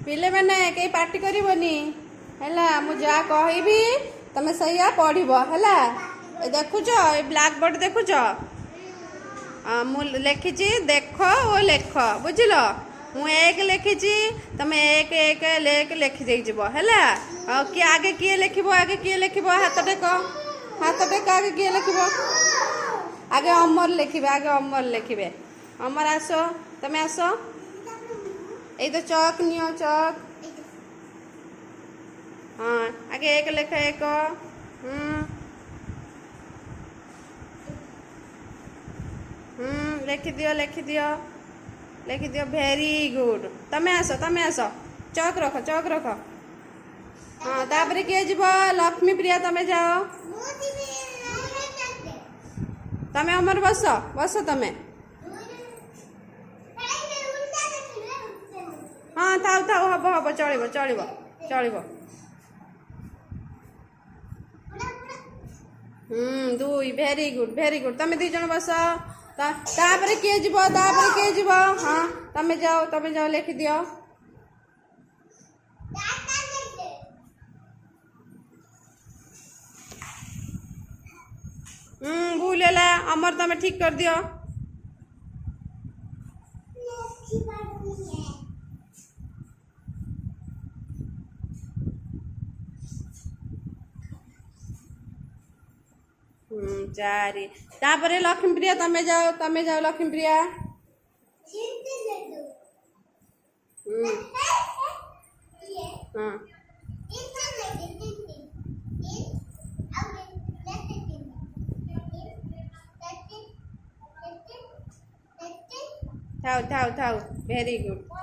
पिले मैंने कई पार्टी करबनी है मु जा कहबी तमे सैया पढ़ब है देखुच ब्लैक बोर्ड देखुच मु लिखी देख ओ लेख बुझल मु एक लिखी तमे एक एक लेख लिखी दे है कि आगे किए लिखब आगे किए लिखब हाथ टेक आगे किए लिखब आगे अमर लिखे आगे अमर लिखे अमर आस तमे आस ये तो चौक नियो चौक हाँ आगे एक लेख एक लिखि दियो वेरी गुड तमे आस चौक रख हाँ तापर किए जीव लक्ष्मी प्रिया तमे जाओ तमे अमर बस तमे हाँ थाऊ हम चलो दुई वेरी गुड तमे दी जन बस तापर किए जीव हाँ तमे जाओ लिखि दियो भूल है अमर तमे ठीक कर दियो चारि तापर लक्ष्मी प्रिया तमे जाओ लक्ष्मी प्रिया हाँ थाऊ वेरी गुड